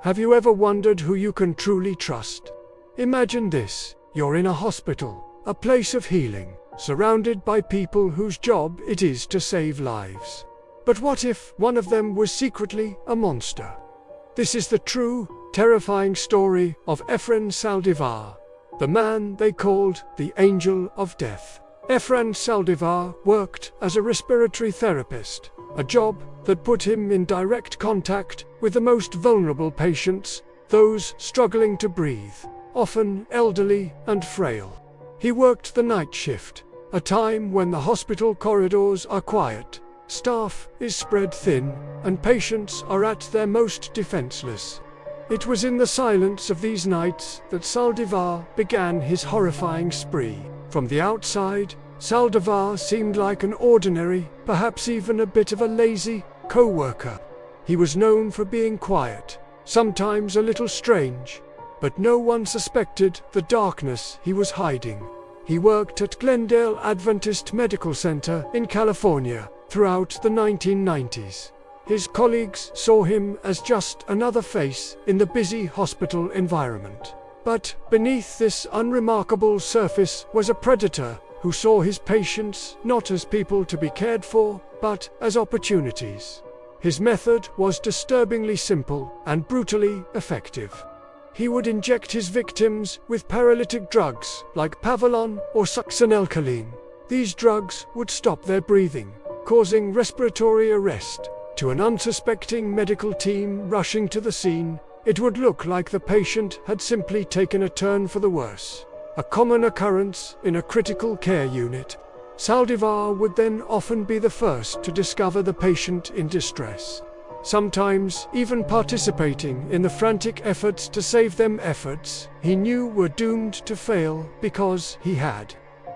Have you ever wondered who you can truly trust? Imagine this: you're in a hospital, a place of healing, surrounded by people whose job it is to save lives. But what if one of them was secretly a monster? This is the true, terrifying story of Efrain Saldivar, the man they called the Angel of Death. Efrain Saldivar worked as a respiratory therapist, a job that put him in direct contact with the most vulnerable patients, those struggling to breathe, often elderly and frail. He worked the night shift, a time when the hospital corridors are quiet, staff is spread thin, and patients are at their most defenseless. It was in the silence of these nights that Saldivar began his horrifying spree. From the outside, Saldivar seemed like an ordinary, perhaps even a bit of a lazy, co-worker. He was known for being quiet, sometimes a little strange, but no one suspected the darkness he was hiding. He worked at Glendale Adventist Medical Center in California throughout the 1990s. His colleagues saw him as just another face in the busy hospital environment. But beneath this unremarkable surface was a predator who saw his patients not as people to be cared for, but as opportunities. His method was disturbingly simple and brutally effective. He would inject his victims with paralytic drugs like Pavilon or succinylcholine. These drugs would stop their breathing, causing respiratory arrest. To an unsuspecting medical team rushing to the scene, it would look like the patient had simply taken a turn for the worse. A common occurrence in a critical care unit, Saldivar would then often be the first to discover the patient in distress, sometimes even participating in the frantic efforts to save them, efforts he knew were doomed to fail because he had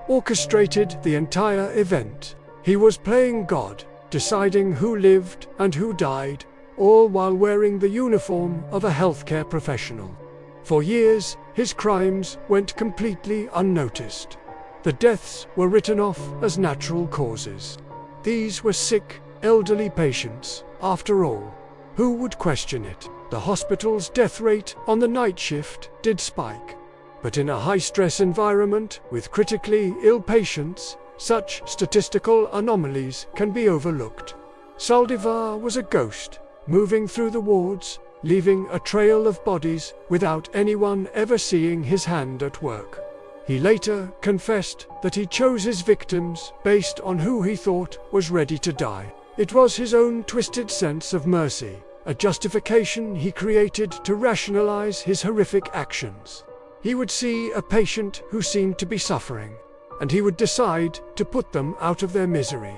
orchestrated the entire event. He was playing God, deciding who lived and who died, all while wearing the uniform of a healthcare professional. For years, his crimes went completely unnoticed. The deaths were written off as natural causes. These were sick, elderly patients, after all. Who would question it? The hospital's death rate on the night shift did spike. But in a high-stress environment with critically ill patients, such statistical anomalies can be overlooked. Saldivar was a ghost, moving through the wards, leaving a trail of bodies without anyone ever seeing his hand at work. He later confessed that he chose his victims based on who he thought was ready to die. It was his own twisted sense of mercy, a justification he created to rationalize his horrific actions. He would see a patient who seemed to be suffering, and he would decide to put them out of their misery.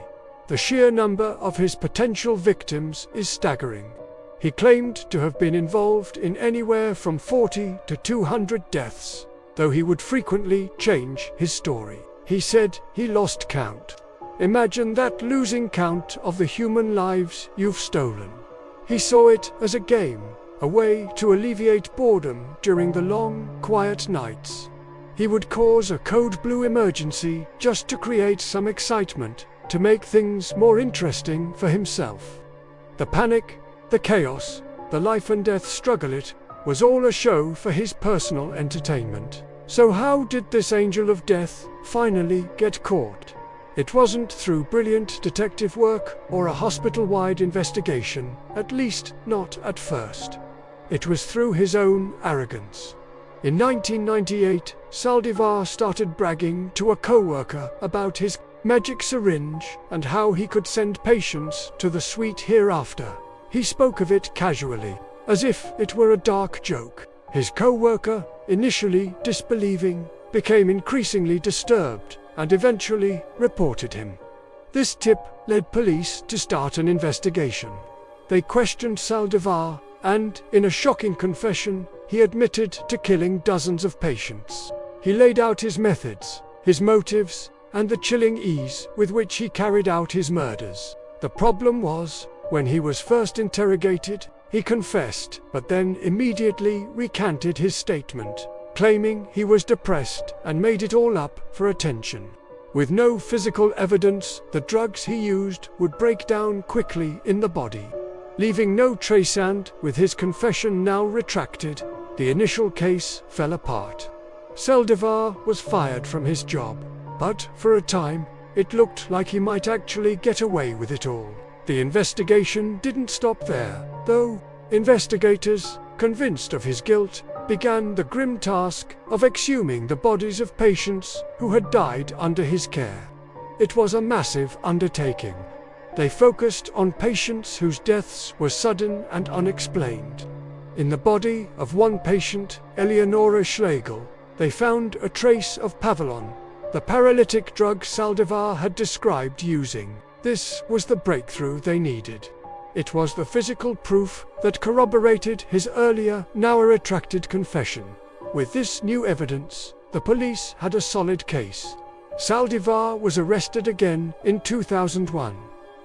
The sheer number of his potential victims is staggering. He claimed to have been involved in anywhere from 40 to 200 deaths, though he would frequently change his story. He said he lost count. Imagine that, losing count of the human lives you've stolen. He saw it as a game, a way to alleviate boredom during the long, quiet nights. He would cause a code blue emergency just to create some excitement, to make things more interesting for himself. The panic, the chaos, the life and death struggle, it was all a show for his personal entertainment. So how did this angel of death finally get caught? It wasn't through brilliant detective work or a hospital-wide investigation, at least not at first. It was through his own arrogance. In 1998, Saldivar started bragging to a co-worker about his magic syringe and how he could send patients to the sweet hereafter. He spoke of it casually, as if it were a dark joke. His co-worker, initially disbelieving, became increasingly disturbed and eventually reported him. This tip led police to start an investigation. They questioned Saldivar, and, in a shocking confession, he admitted to killing dozens of patients. He laid out his methods, his motives, and the chilling ease with which he carried out his murders. The problem was, when he was first interrogated, he confessed, but then immediately recanted his statement, claiming he was depressed and made it all up for attention. With no physical evidence, the drugs he used would break down quickly in the body. leaving no trace, and, with his confession now retracted, the initial case fell apart. Saldivar was fired from his job, but, for a time, it looked like he might actually get away with it all. The investigation didn't stop there, though. Investigators, convinced of his guilt, began the grim task of exhuming the bodies of patients who had died under his care. It was a massive undertaking. They focused on patients whose deaths were sudden and unexplained. In the body of one patient, Eleonora Schlegel, they found a trace of Pavilon, the paralytic drug Saldivar had described using. This was the breakthrough they needed. It was the physical proof that corroborated his earlier, now retracted confession. With this new evidence, the police had a solid case. Saldivar was arrested again in 2001.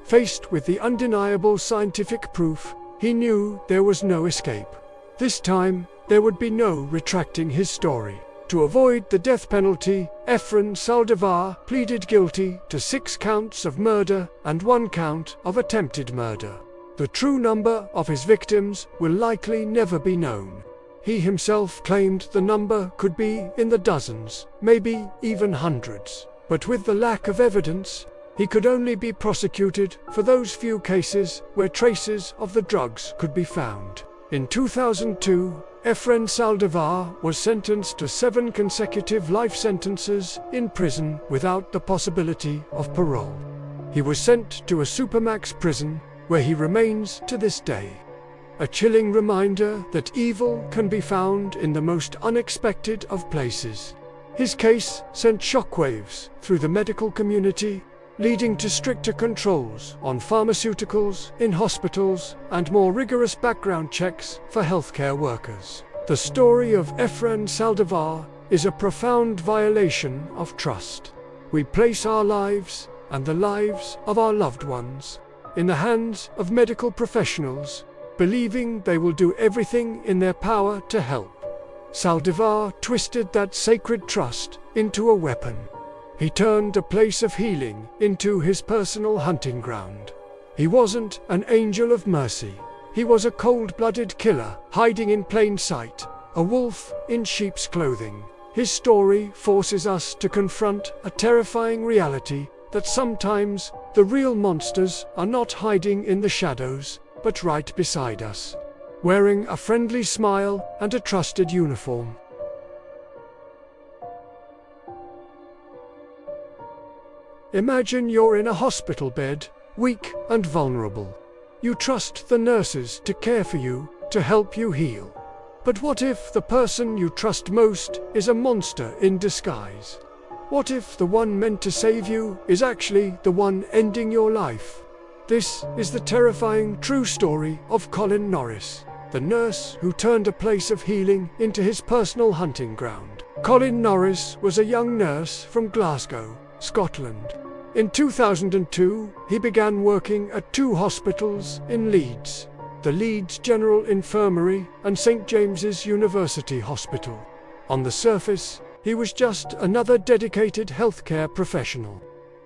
Faced with the undeniable scientific proof, he knew there was no escape. This time, there would be no retracting his story. To avoid the death penalty, Efren Saldivar pleaded guilty to 6 counts of murder and 1 count of attempted murder. The true number of his victims will likely never be known. He himself claimed the number could be in the dozens, maybe even hundreds. But with the lack of evidence, he could only be prosecuted for those few cases where traces of the drugs could be found. In 2002, Efren Saldivar was sentenced to 7 consecutive life sentences in prison without the possibility of parole. He was sent to a supermax prison, where he remains to this day. A chilling reminder that evil can be found in the most unexpected of places. His case sent shockwaves through the medical community, leading to stricter controls on pharmaceuticals in hospitals and more rigorous background checks for healthcare workers. The story of Efren Saldivar is a profound violation of trust. We place our lives, and the lives of our loved ones, in the hands of medical professionals, believing they will do everything in their power to help. Saldivar twisted that sacred trust into a weapon. He turned a place of healing into his personal hunting ground. He wasn't an angel of mercy. He was a cold-blooded killer, hiding in plain sight, a wolf in sheep's clothing. His story forces us to confront a terrifying reality that sometimes the real monsters are not hiding in the shadows, but right beside us, wearing a friendly smile and a trusted uniform. Imagine you're in a hospital bed, weak and vulnerable. You trust the nurses to care for you, to help you heal. But what if the person you trust most is a monster in disguise? What if the one meant to save you is actually the one ending your life? This is the terrifying true story of Colin Norris, the nurse who turned a place of healing into his personal hunting ground. Colin Norris was a young nurse from Glasgow, Scotland. In 2002, he began working at 2 hospitals in Leeds, the Leeds General Infirmary and St James's University Hospital. On the surface, he was just another dedicated healthcare professional.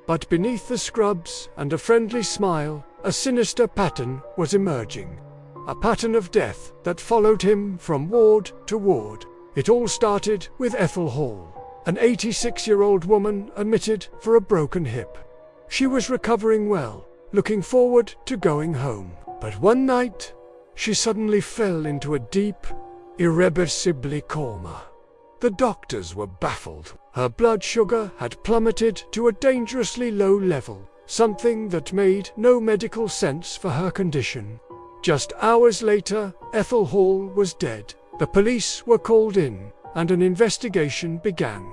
But beneath the scrubs and a friendly smile, a sinister pattern was emerging. A pattern of death that followed him from ward to ward. It all started with Ethel Hall, an 86-year-old woman admitted for a broken hip. She was recovering well, looking forward to going home. But one night, she suddenly fell into a deep, irreversible coma. The doctors were baffled. Her blood sugar had plummeted to a dangerously low level, something that made no medical sense for her condition. Just hours later, Ethel Hall was dead. The police were called in, and an investigation began.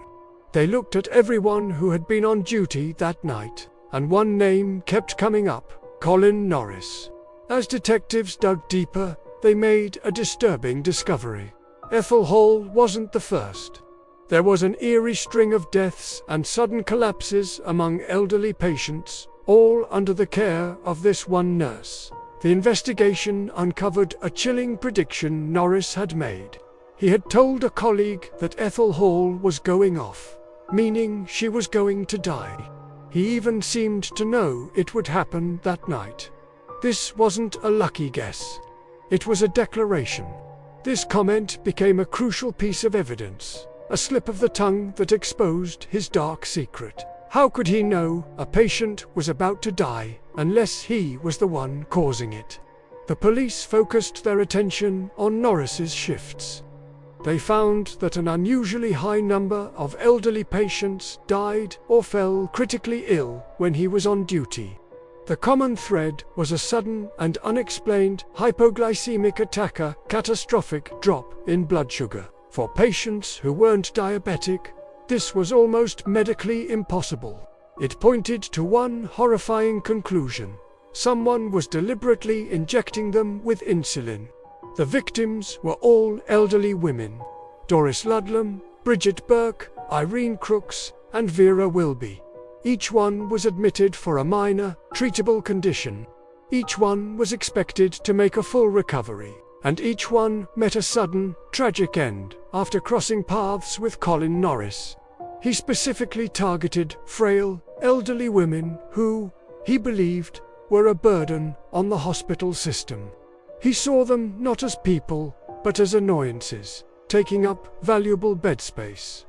They looked at everyone who had been on duty that night, and one name kept coming up: Colin Norris. As detectives dug deeper, they made a disturbing discovery. Ethel Hall wasn't the first. There was an eerie string of deaths and sudden collapses among elderly patients, all under the care of this one nurse. The investigation uncovered a chilling prediction Norris had made. He had told a colleague that Ethel Hall was going off, meaning she was going to die. He even seemed to know it would happen that night. This wasn't a lucky guess. It was a declaration. This comment became a crucial piece of evidence, a slip of the tongue that exposed his dark secret. How could he know a patient was about to die unless he was the one causing it? The police focused their attention on Norris's shifts. They found that an unusually high number of elderly patients died or fell critically ill when he was on duty. The common thread was a sudden and unexplained hypoglycemic attack, a catastrophic drop in blood sugar. For patients who weren't diabetic, this was almost medically impossible. It pointed to one horrifying conclusion: someone was deliberately injecting them with insulin. The victims were all elderly women: Doris Ludlam, Bridget Burke, Irene Crooks, and Vera Wilby. Each one was admitted for a minor, treatable condition. Each one was expected to make a full recovery, and each one met a sudden, tragic end after crossing paths with Colin Norris. He specifically targeted frail, elderly women who, he believed, were a burden on the hospital system. He saw them not as people, but as annoyances, taking up valuable bed space.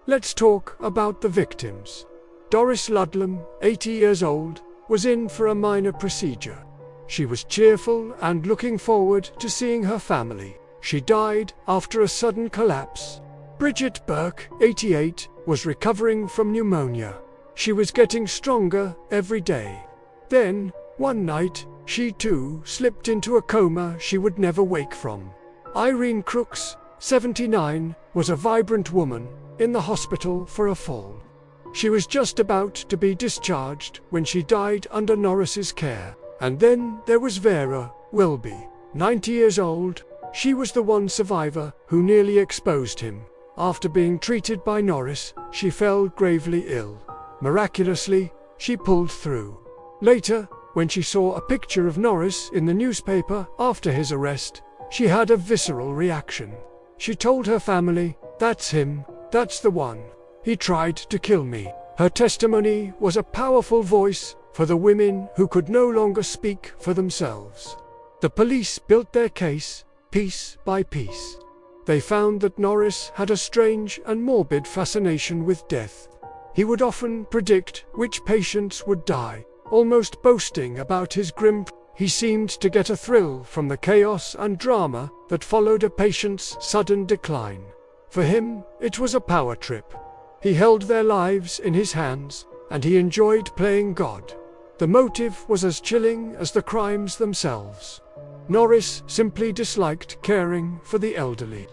Let's talk about the victims. Doris Ludlam, 80 years old, was in for a minor procedure. She was cheerful and looking forward to seeing her family. She died after a sudden collapse. Bridget Burke, 88, was recovering from pneumonia. She was getting stronger every day. Then, one night, she too slipped into a coma she would never wake from. Irene Crooks, 79, was a vibrant woman in the hospital for a fall. She was just about to be discharged when she died under Norris's care. And then there was Vera Wilby, 90 years old. She was the one survivor who nearly exposed him. After being treated by Norris, she fell gravely ill. Miraculously, she pulled through. Later, when she saw a picture of Norris in the newspaper after his arrest, she had a visceral reaction. She told her family, "That's him, that's the one. He tried to kill me." Her testimony was a powerful voice for the women who could no longer speak for themselves. The police built their case, piece by piece. They found that Norris had a strange and morbid fascination with death. He would often predict which patients would die, almost boasting about his grim. He seemed to get a thrill from the chaos and drama that followed a patient's sudden decline. For him, it was a power trip. He held their lives in his hands, and he enjoyed playing God. The motive was as chilling as the crimes themselves. Norris simply disliked caring for the elderly.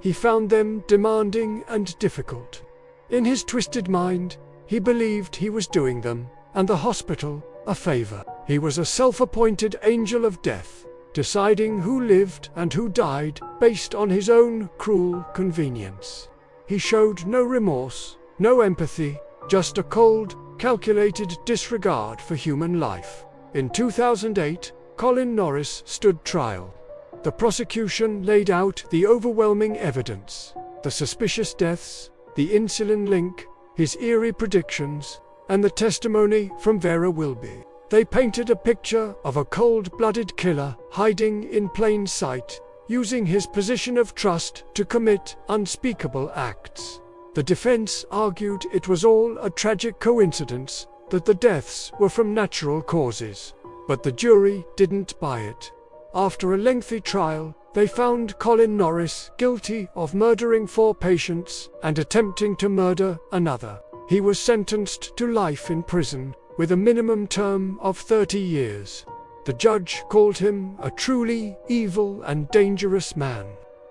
He found them demanding and difficult. In his twisted mind, he believed he was doing them, and the hospital, a favor. He was a self-appointed angel of death, deciding who lived and who died based on his own cruel convenience. He showed no remorse, no empathy, just a cold, calculated disregard for human life. In 2008, Colin Norris stood trial. The prosecution laid out the overwhelming evidence: the suspicious deaths, the insulin link, his eerie predictions, and the testimony from Vera Wilby. They painted a picture of a cold-blooded killer hiding in plain sight, using his position of trust to commit unspeakable acts. The defense argued it was all a tragic coincidence, that the deaths were from natural causes. But the jury didn't buy it. After a lengthy trial, they found Colin Norris guilty of murdering 4 patients and attempting to murder another. He was sentenced to life in prison, with a minimum term of 30 years. The judge called him a truly evil and dangerous man,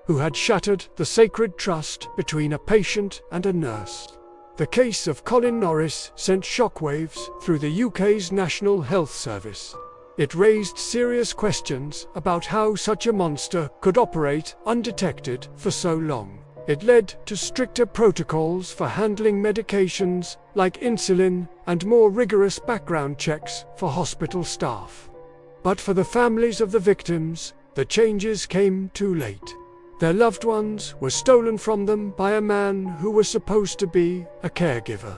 who had shattered the sacred trust between a patient and a nurse. The case of Colin Norris sent shockwaves through the UK's National Health Service. It raised serious questions about how such a monster could operate undetected for so long. It led to stricter protocols for handling medications like insulin and more rigorous background checks for hospital staff. But for the families of the victims, the changes came too late. Their loved ones were stolen from them by a man who was supposed to be a caregiver.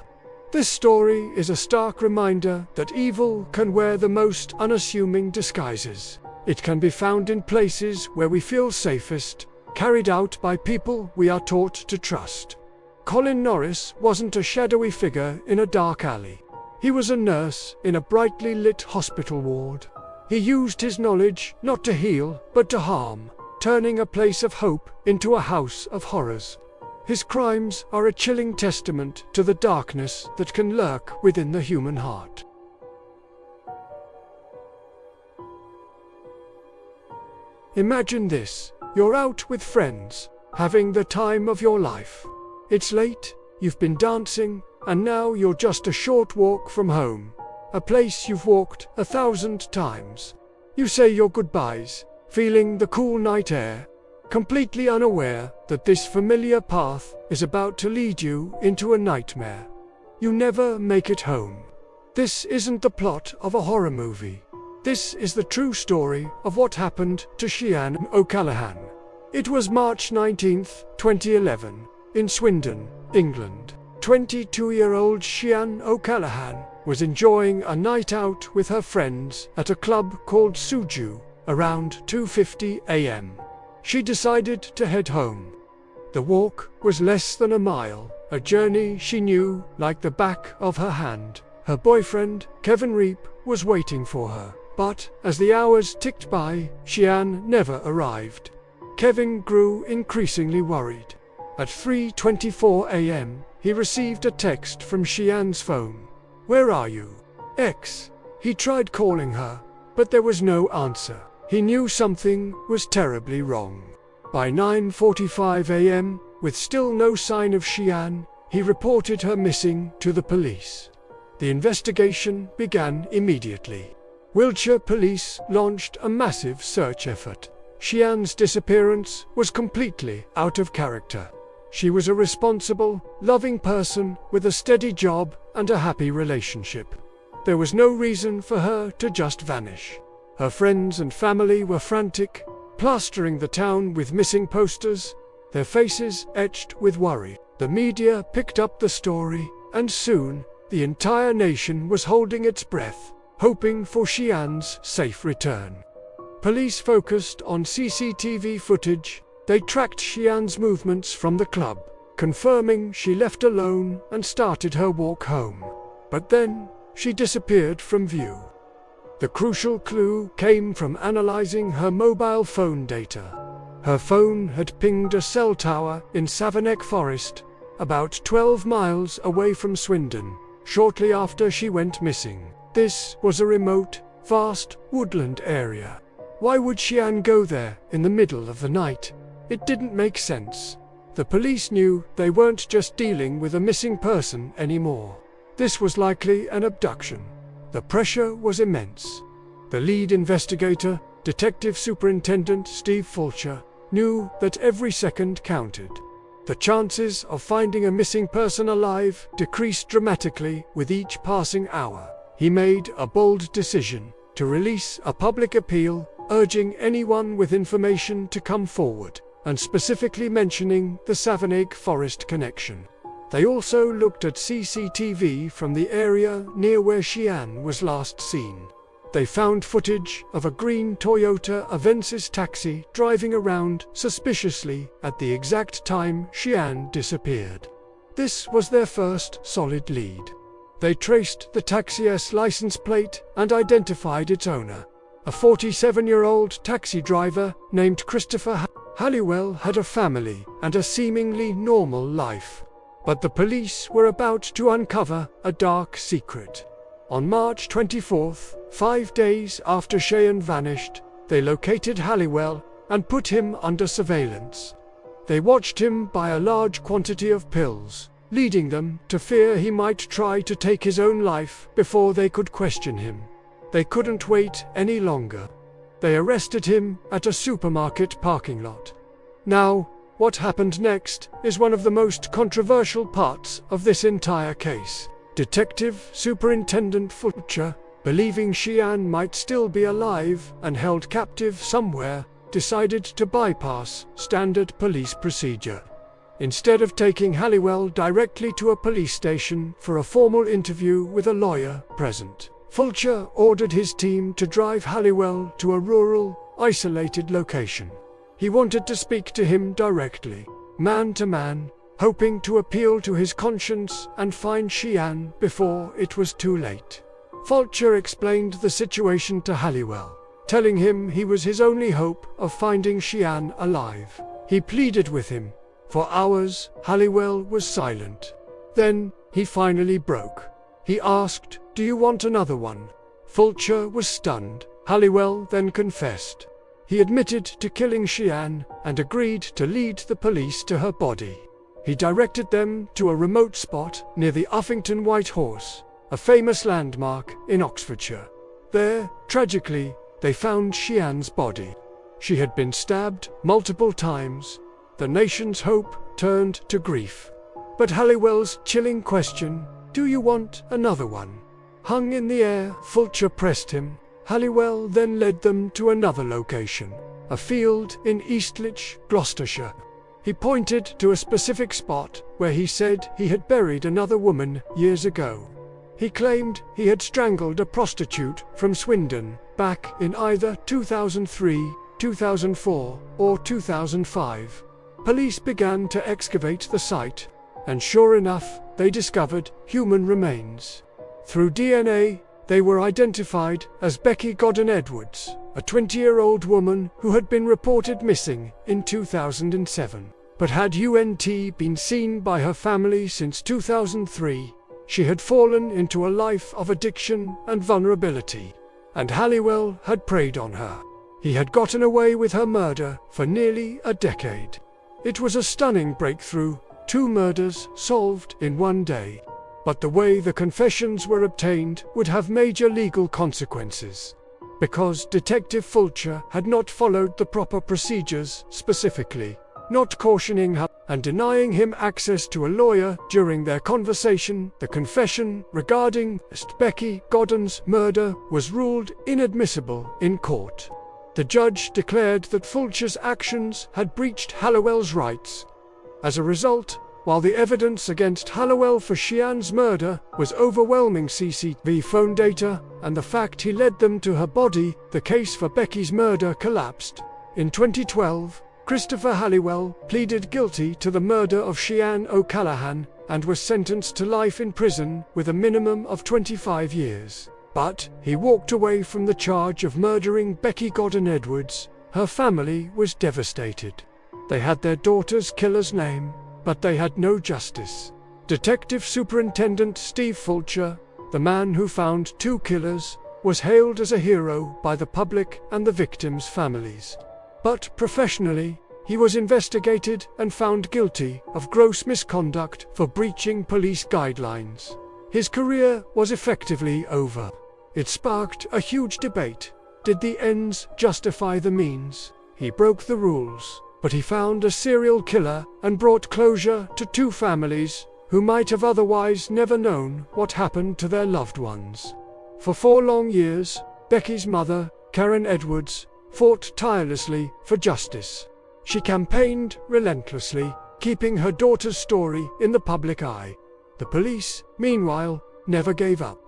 This story is a stark reminder that evil can wear the most unassuming disguises. It can be found in places where we feel safest, carried out by people we are taught to trust. Colin Norris wasn't a shadowy figure in a dark alley. He was a nurse in a brightly lit hospital ward. He used his knowledge not to heal, but to harm, turning a place of hope into a house of horrors. His crimes are a chilling testament to the darkness that can lurk within the human heart. Imagine this: you're out with friends, having the time of your life. It's late, you've been dancing, and now you're just a short walk from home, a place you've walked 1,000 times. You say your goodbyes, feeling the cool night air, completely unaware that this familiar path is about to lead you into a nightmare. You never make it home. This isn't the plot of a horror movie. This is the true story of what happened to Sheann O'Callaghan. It was March 19, 2011, in Swindon, England. 22-year-old Sheann O'Callaghan was enjoying a night out with her friends at a club called Suju around 2:50 a.m. She decided to head home. The walk was less than a mile, a journey she knew like the back of her hand. Her boyfriend, Kevin Reap, was waiting for her, but as the hours ticked by, Sheann never arrived. Kevin grew increasingly worried. At 3:24 a.m., he received a text from Sheann's phone. "Where are you, X?" He tried calling her, but there was no answer. He knew something was terribly wrong. By 9:45 a.m., with still no sign of Sheann, he reported her missing to the police. The investigation began immediately. Wiltshire police launched a massive search effort. Sheann's disappearance was completely out of character. She was a responsible, loving person with a steady job and a happy relationship. There was no reason for her to just vanish. Her friends and family were frantic, plastering the town with missing posters, their faces etched with worry. The media picked up the story, and soon, the entire nation was holding its breath, hoping for Sheann's safe return. Police focused on CCTV footage. They tracked Sheann's movements from the club, confirming she left alone and started her walk home. But then, she disappeared from view. The crucial clue came from analyzing her mobile phone data. Her phone had pinged a cell tower in Savernake Forest, about 12 miles away from Swindon, shortly after she went missing. This was a remote, vast woodland area. Why would Sheann go there in the middle of the night? It didn't make sense. The police knew they weren't just dealing with a missing person anymore. This was likely an abduction. The pressure was immense. The lead investigator, Detective Superintendent Steve Fulcher, knew that every second counted. The chances of finding a missing person alive decreased dramatically with each passing hour. He made a bold decision to release a public appeal urging anyone with information to come forward, and specifically mentioning the Savernake Forest connection. They also looked at CCTV from the area near where Sheann was last seen. They found footage of a green Toyota Avensis taxi driving around suspiciously at the exact time Sheann disappeared. This was their first solid lead. They traced the taxi's license plate and identified its owner. A 47-year-old taxi driver named Christopher Halliwell had a family and a seemingly normal life. But the police were about to uncover a dark secret. On March 24th, 5 days after Sheann vanished, they located Halliwell and put him under surveillance. They watched him buy a large quantity of pills, leading them to fear he might try to take his own life before they could question him. They couldn't wait any longer. They arrested him at a supermarket parking lot. Now, what happened next is one of the most controversial parts of this entire case. Detective Superintendent Fulcher, believing Sheann might still be alive and held captive somewhere, decided to bypass standard police procedure. Instead of taking Halliwell directly to a police station for a formal interview with a lawyer present, Fulcher ordered his team to drive Halliwell to a rural, isolated location. He wanted to speak to him directly, man to man, hoping to appeal to his conscience and find Sheehan before it was too late. Fulcher explained the situation to Halliwell, telling him he was his only hope of finding Sheehan alive. He pleaded with him. For hours, Halliwell was silent. Then, he finally broke. He asked, "Do you want another one?" Fulcher was stunned. Halliwell then confessed. He admitted to killing Sheehan and agreed to lead the police to her body. He directed them to a remote spot near the Uffington White Horse, a famous landmark in Oxfordshire. There, tragically, they found Sheehan's body. She had been stabbed multiple times. The nation's hope turned to grief. But Halliwell's chilling question, "Do you want another one?" hung in the air. Fulcher pressed him. Halliwell then led them to another location, a field in Eastleach, Gloucestershire. He pointed to a specific spot where he said he had buried another woman years ago. He claimed he had strangled a prostitute from Swindon back in either 2003, 2004, or 2005. Police began to excavate the site, and sure enough, they discovered human remains. Through DNA, they were identified as Becky Godden Edwards, a 20-year-old woman who had been reported missing in 2007. But had been seen by her family since 2003, she had fallen into a life of addiction and vulnerability, and Halliwell had preyed on her. He had gotten away with her murder for nearly a decade. It was a stunning breakthrough, 2 murders solved in one day. But the way the confessions were obtained would have major legal consequences. Because Detective Fulcher had not followed the proper procedures, specifically, not cautioning her and denying him access to a lawyer during their conversation, the confession regarding Becky Godden's murder was ruled inadmissible in court. The judge declared that Fulcher's actions had breached Halliwell's rights. As a result, while the evidence against Halliwell for Sheehan's murder was overwhelming CCTV phone data and the fact he led them to her body, the case for Becky's murder collapsed. In 2012, Christopher Halliwell pleaded guilty to the murder of Sheehan O'Callaghan and was sentenced to life in prison with a minimum of 25 years. But he walked away from the charge of murdering Becky Godden Edwards. Her family was devastated. They had their daughter's killer's name, but they had no justice. Detective Superintendent Steve Fulcher, the man who found 2 killers, was hailed as a hero by the public and the victims' families. But professionally, he was investigated and found guilty of gross misconduct for breaching police guidelines. His career was effectively over. It sparked a huge debate. Did the ends justify the means? He broke the rules, but he found a serial killer and brought closure to 2 families who might have otherwise never known what happened to their loved ones. For 4 long years, Becky's mother, Karen Edwards, fought tirelessly for justice. She campaigned relentlessly, keeping her daughter's story in the public eye. The police, meanwhile, never gave up.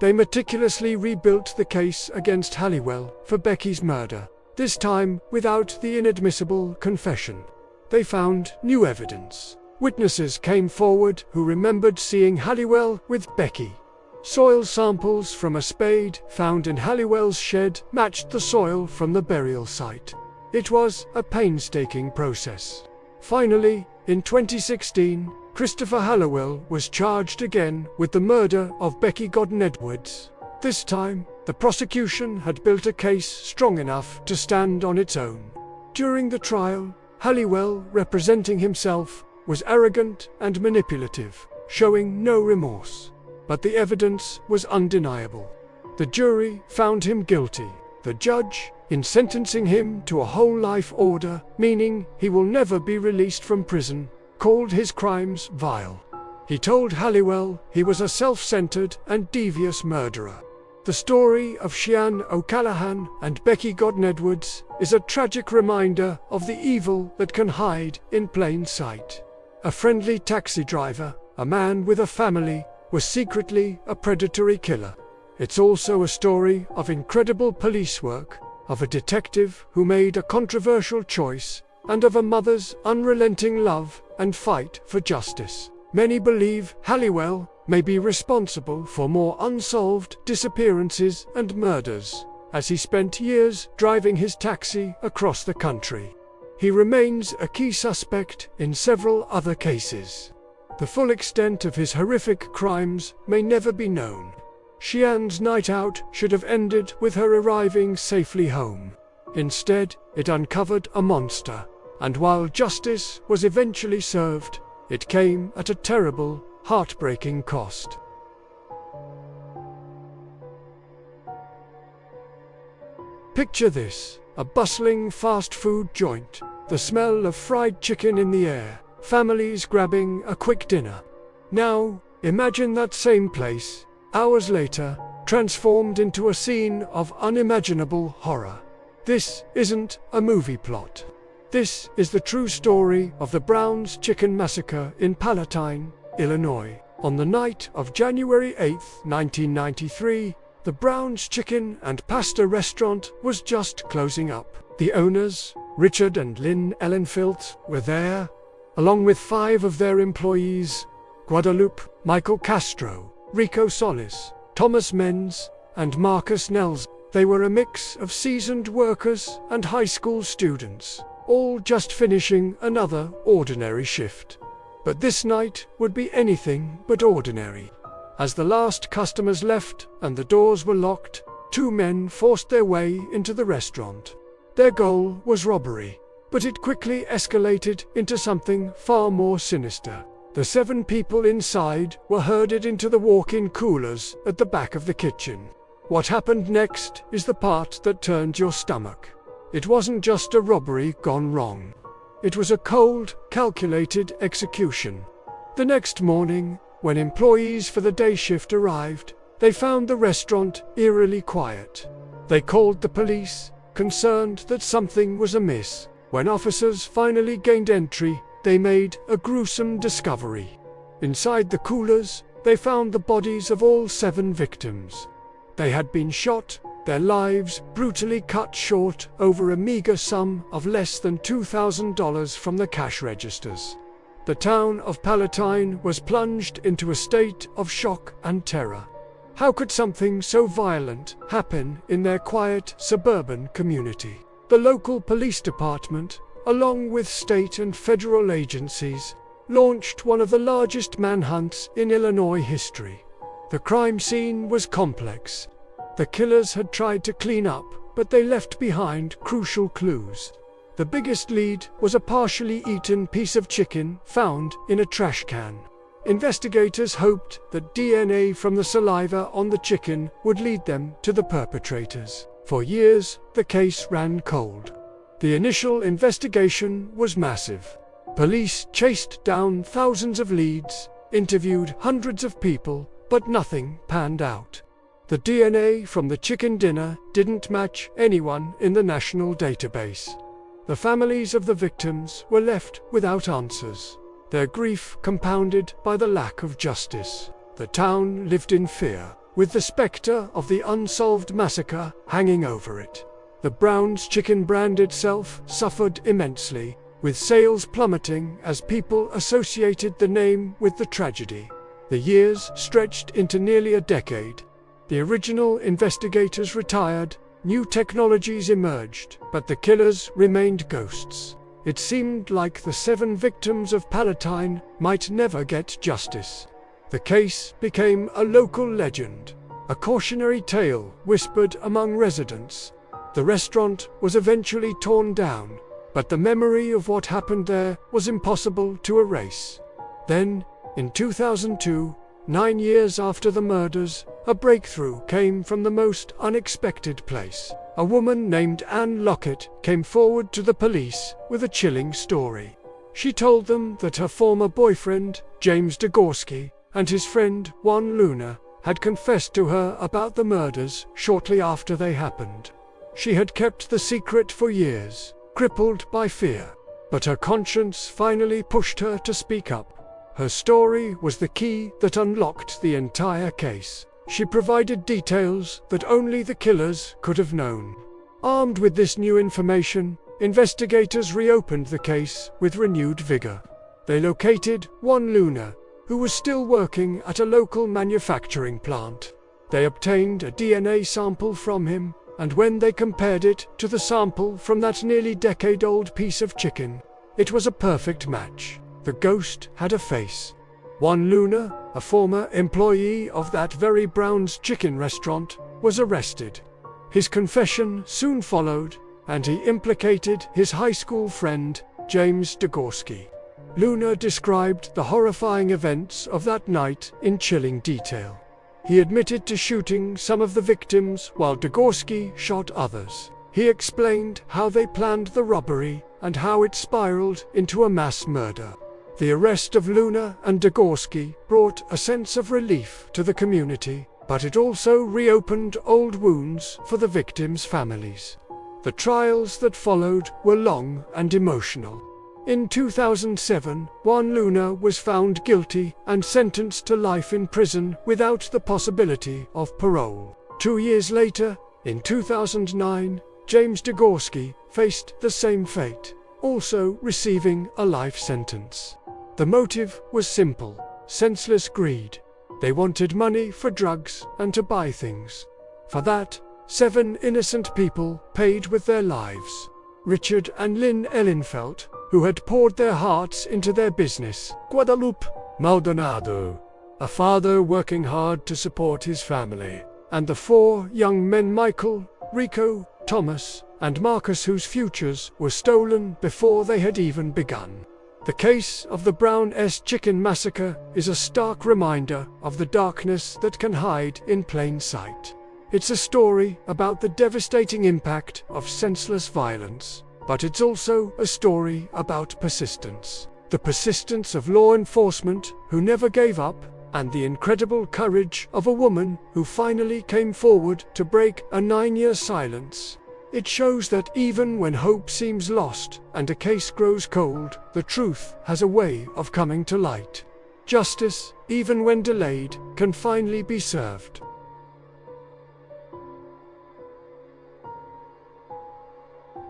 They meticulously rebuilt the case against Halliwell for Becky's murder, this time without the inadmissible confession. They found new evidence. Witnesses came forward who remembered seeing Halliwell with Becky. Soil samples from a spade found in Halliwell's shed matched the soil from the burial site. It was a painstaking process. Finally, in 2016, Christopher Halliwell was charged again with the murder of Becky Godden Edwards. This time, the prosecution had built a case strong enough to stand on its own. During the trial, Halliwell, representing himself, was arrogant and manipulative, showing no remorse. But the evidence was undeniable. The jury found him guilty. The judge, in sentencing him to a whole life order, meaning he will never be released from prison, called his crimes vile. He told Halliwell he was a self-centered and devious murderer. The story of Sheehan O'Callaghan and Becky Godden Edwards is a tragic reminder of the evil that can hide in plain sight. a friendly taxi driver, a man with a family, was secretly a predatory killer. It's also a story of incredible police work, of a detective who made a controversial choice, and of a mother's unrelenting love and fight for justice. Many believe Halliwell may be responsible for more unsolved disappearances and murders, as he spent years driving his taxi across the country. He remains a key suspect in several other cases. The full extent of his horrific crimes may never be known. Sheehan's night out should have ended with her arriving safely home. Instead, it uncovered a monster, and while justice was eventually served, it came at a terrible, heartbreaking cost. Picture this: a bustling fast food joint, the smell of fried chicken in the air, families grabbing a quick dinner. Now, imagine that same place, hours later, transformed into a scene of unimaginable horror. This isn't a movie plot. This is the true story of the Brown's Chicken Massacre in Palatine, Illinois. On the night of January 8, 1993, the Brown's Chicken and Pasta restaurant was just closing up. The owners, Richard and Lynn Ellenfield, were there, along with 5 of their employees: Guadalupe, Michael Castro, Rico Solis, Thomas Menz, and Marcus Nels. They were a mix of seasoned workers and high school students, all just finishing another ordinary shift. But this night would be anything but ordinary. As the last customers left and the doors were locked, 2 men forced their way into the restaurant. Their goal was robbery, but it quickly escalated into something far more sinister. The 7 people inside were herded into the walk-in coolers at the back of the kitchen. What happened next is the part that turned your stomach. It wasn't just a robbery gone wrong. It was a cold, calculated execution. The next morning, when employees for the day shift arrived, they found the restaurant eerily quiet. They called the police, concerned that something was amiss. When officers finally gained entry, they made a gruesome discovery. Inside the coolers, they found the bodies of all 7 victims. They had been shot, their lives brutally cut short over a meager sum of less than $2,000 from the cash registers. The town of Palatine was plunged into a state of shock and terror. How could something so violent happen in their quiet suburban community? The local police department, along with state and federal agencies, launched one of the largest manhunts in Illinois history. The crime scene was complex. The killers had tried to clean up, but they left behind crucial clues. The biggest lead was a partially eaten piece of chicken found in a trash can. Investigators hoped that DNA from the saliva on the chicken would lead them to the perpetrators. For years, the case ran cold. The initial investigation was massive. Police chased down thousands of leads, interviewed hundreds of people, but nothing panned out. The DNA from the chicken dinner didn't match anyone in the national database. The families of the victims were left without answers, their grief compounded by the lack of justice. The town lived in fear, with the specter of the unsolved massacre hanging over it. The Brown's Chicken brand itself suffered immensely, with sales plummeting as people associated the name with the tragedy. The years stretched into nearly a decade. The original investigators retired, new technologies emerged, but the killers remained ghosts. It seemed like the 7 victims of Palatine might never get justice. The case became a local legend, a cautionary tale whispered among residents. The restaurant was eventually torn down, but the memory of what happened there was impossible to erase. Then, in 2002, 9 years after the murders, a breakthrough came from the most unexpected place. A woman named Anne Lockett came forward to the police with a chilling story. She told them that her former boyfriend, James Degorski, and his friend, Juan Luna, had confessed to her about the murders shortly after they happened. She had kept the secret for years, crippled by fear. But her conscience finally pushed her to speak up. Her story was the key that unlocked the entire case. She provided details that only the killers could have known. Armed with this new information, investigators reopened the case with renewed vigor. They located Juan Luna, who was still working at a local manufacturing plant. They obtained a DNA sample from him, and when they compared it to the sample from that nearly decade-old piece of chicken, it was a perfect match. The ghost had a face. Juan Luna, a former employee of that very Brown's Chicken restaurant, was arrested. His confession soon followed, and he implicated his high school friend, James Degorski. Luna described the horrifying events of that night in chilling detail. He admitted to shooting some of the victims while Degorski shot others. He explained how they planned the robbery and how it spiraled into a mass murder. The arrest of Luna and Degorski brought a sense of relief to the community, but it also reopened old wounds for the victims' families. The trials that followed were long and emotional. In 2007, Juan Luna was found guilty and sentenced to life in prison without the possibility of parole. 2 years later, in 2009, James Degorski faced the same fate, also receiving a life sentence. The motive was simple: senseless greed. They wanted money for drugs and to buy things. For that, 7 innocent people paid with their lives. Richard and Lynn Ellenfelt, who had poured their hearts into their business. Guadalupe Maldonado, a father working hard to support his family. And the 4 young men Michael, Rico, Thomas, and Marcus, whose futures were stolen before they had even begun. The case of the Brown's Chicken massacre is a stark reminder of the darkness that can hide in plain sight. It's a story about the devastating impact of senseless violence, but it's also a story about persistence. The persistence of law enforcement who never gave up, and the incredible courage of a woman who finally came forward to break a 9-year silence. It shows that even when hope seems lost and a case grows cold, the truth has a way of coming to light. Justice, even when delayed, can finally be served.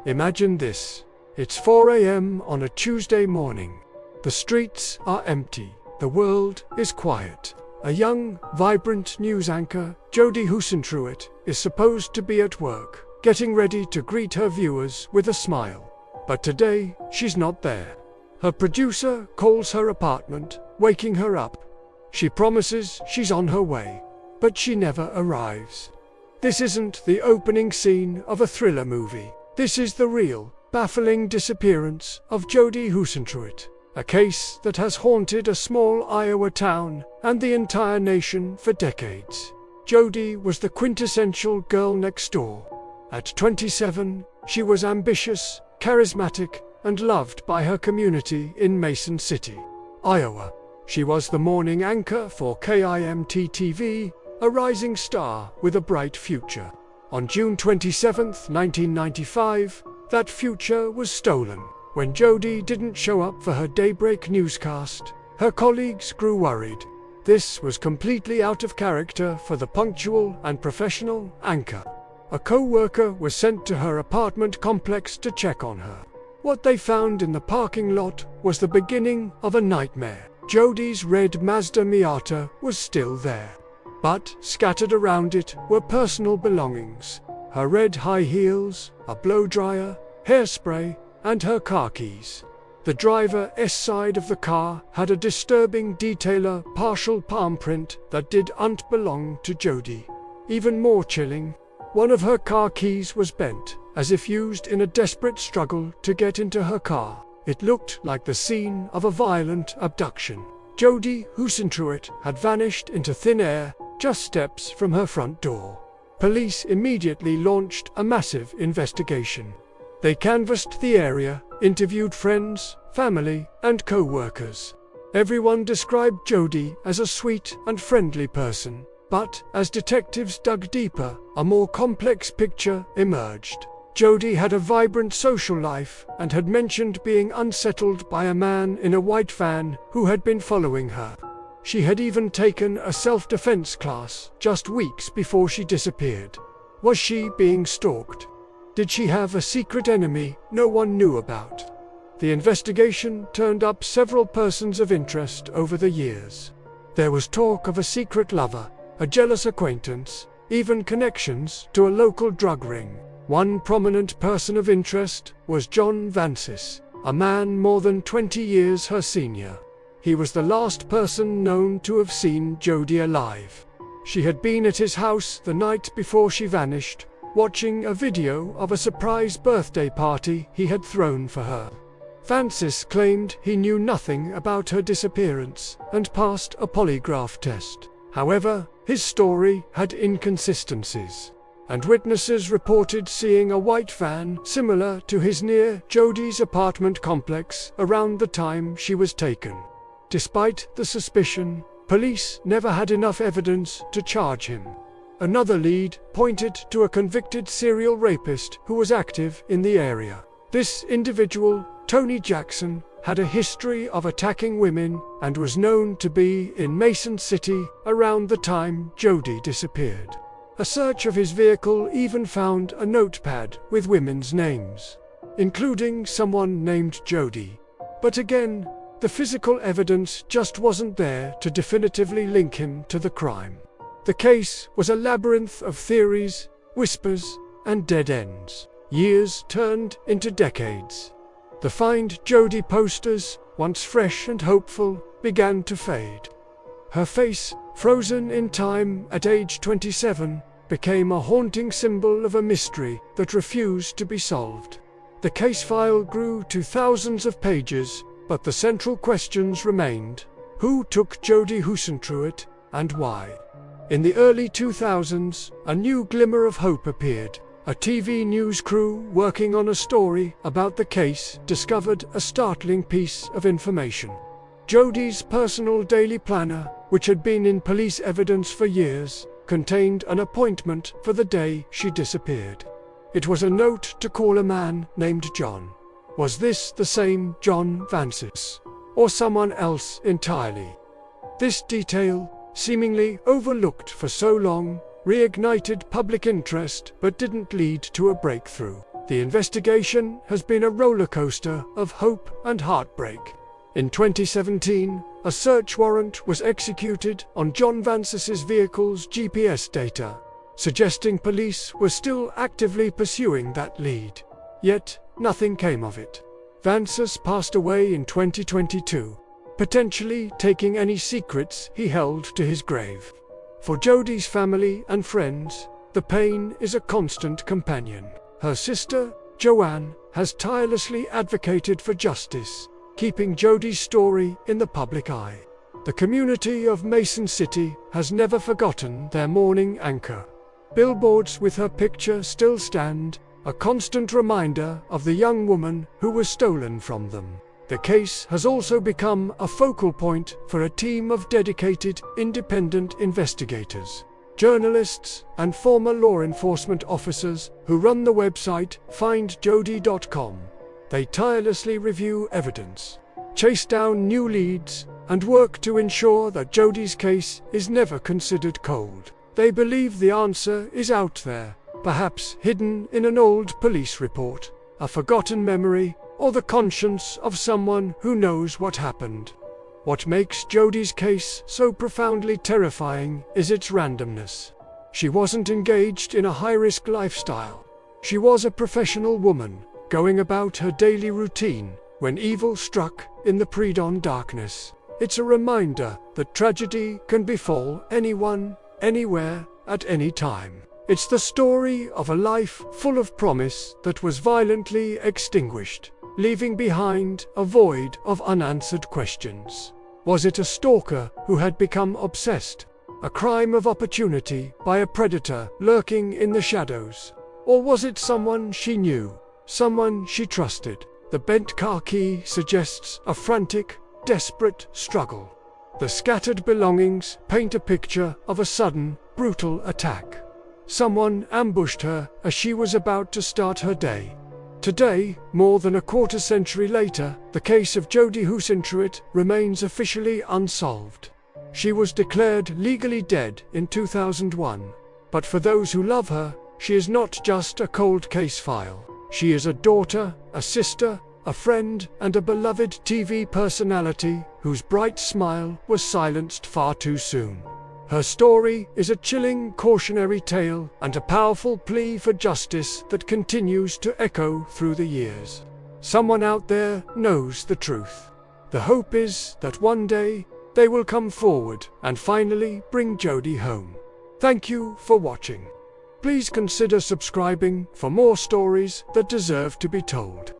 Imagine this. It's 4 a.m. on a Tuesday morning. The streets are empty. The world is quiet. A young, vibrant news anchor, Jodie Husentruit, is supposed to be at work, getting ready to greet her viewers with a smile. But today, she's not there. Her producer calls her apartment, waking her up. She promises she's on her way, but she never arrives. This isn't the opening scene of a thriller movie. This is the real, baffling disappearance of Jodie Husentruit, a case that has haunted a small Iowa town and the entire nation for decades. Jodie was the quintessential girl next door. At 27, she was ambitious, charismatic, and loved by her community in Mason City, Iowa. She was the morning anchor for KIMT-TV, a rising star with a bright future. On June 27, 1995, that future was stolen. When Jodie didn't show up for her daybreak newscast, her colleagues grew worried. This was completely out of character for the punctual and professional anchor. A co-worker was sent to her apartment complex to check on her. What they found in the parking lot was the beginning of a nightmare. Jodie's red Mazda Miata was still there, but scattered around it were personal belongings: her red high heels, a blow dryer, hairspray, and her car keys. The driver's side of the car had a disturbing detailer partial palm print that didn't belong to Jodie. Even more chilling, one of her car keys was bent, as if used in a desperate struggle to get into her car. It looked like the scene of a violent abduction. Jodie Husentruit had vanished into thin air, just steps from her front door. Police immediately launched a massive investigation. They canvassed the area, interviewed friends, family, and co-workers. Everyone described Jodie as a sweet and friendly person. But as detectives dug deeper, a more complex picture emerged. Jodi had a vibrant social life and had mentioned being unsettled by a man in a white van who had been following her. She had even taken a self-defense class just weeks before she disappeared. Was she being stalked? Did she have a secret enemy no one knew about? The investigation turned up several persons of interest over the years. There was talk of a secret lover, a jealous acquaintance, even connections to a local drug ring. One prominent person of interest was John Vancis, a man more than 20 years her senior. He was the last person known to have seen Jodi alive. She had been at his house the night before she vanished, watching a video of a surprise birthday party he had thrown for her. Vancis claimed he knew nothing about her disappearance and passed a polygraph test. However, his story had inconsistencies, and witnesses reported seeing a white van similar to his near Jodi's apartment complex around the time she was taken. Despite the suspicion, police never had enough evidence to charge him. Another lead pointed to a convicted serial rapist who was active in the area. This individual, Tony Jackson, had a history of attacking women and was known to be in Mason City around the time Jodi disappeared. A search of his vehicle even found a notepad with women's names, including someone named Jodi. But again, the physical evidence just wasn't there to definitively link him to the crime. The case was a labyrinth of theories, whispers, and dead ends. Years turned into decades. The Find Jodi posters, once fresh and hopeful, began to fade. Her face, frozen in time at age 27, became a haunting symbol of a mystery that refused to be solved. The case file grew to thousands of pages, but the central questions remained. Who took Jodi Huisentruit, and why? In the early 2000s, a new glimmer of hope appeared. A TV news crew working on a story about the case discovered a startling piece of information. Jodi's personal daily planner, which had been in police evidence for years, contained an appointment for the day she disappeared. It was a note to call a man named John. Was this the same John Vancis, or someone else entirely? This detail, seemingly overlooked for so long, reignited public interest but didn't lead to a breakthrough. The investigation has been a roller coaster of hope and heartbreak. In 2017, a search warrant was executed on John Vancis's vehicle's GPS data, suggesting police were still actively pursuing that lead. Yet, nothing came of it. Vancis passed away in 2022, potentially taking any secrets he held to his grave. For Jodi's family and friends, the pain is a constant companion. Her sister, Joanne, has tirelessly advocated for justice, keeping Jodi's story in the public eye. The community of Mason City has never forgotten their mourning anchor. Billboards with her picture still stand, a constant reminder of the young woman who was stolen from them. The case has also become a focal point for a team of dedicated, independent investigators, journalists, and former law enforcement officers who run the website findjodi.com. They tirelessly review evidence, chase down new leads, and work to ensure that Jodi's case is never considered cold. They believe the answer is out there, perhaps hidden in an old police report, a forgotten memory, or the conscience of someone who knows what happened. What makes Jodi's case so profoundly terrifying is its randomness. She wasn't engaged in a high-risk lifestyle. She was a professional woman, going about her daily routine, when evil struck in the pre-dawn darkness. It's a reminder that tragedy can befall anyone, anywhere, at any time. It's the story of a life full of promise that was violently extinguished, leaving behind a void of unanswered questions. Was it a stalker who had become obsessed? A crime of opportunity by a predator lurking in the shadows? Or was it someone she knew, someone she trusted? The bent car key suggests a frantic, desperate struggle. The scattered belongings paint a picture of a sudden, brutal attack. Someone ambushed her as she was about to start her day. Today, more than a quarter century later, the case of Jodi Huisintruit remains officially unsolved. She was declared legally dead in 2001. But for those who love her, she is not just a cold case file. She is a daughter, a sister, a friend, and a beloved TV personality whose bright smile was silenced far too soon. Her story is a chilling cautionary tale and a powerful plea for justice that continues to echo through the years. Someone out there knows the truth. The hope is that one day they will come forward and finally bring Jodi home. Thank you for watching. Please consider subscribing for more stories that deserve to be told.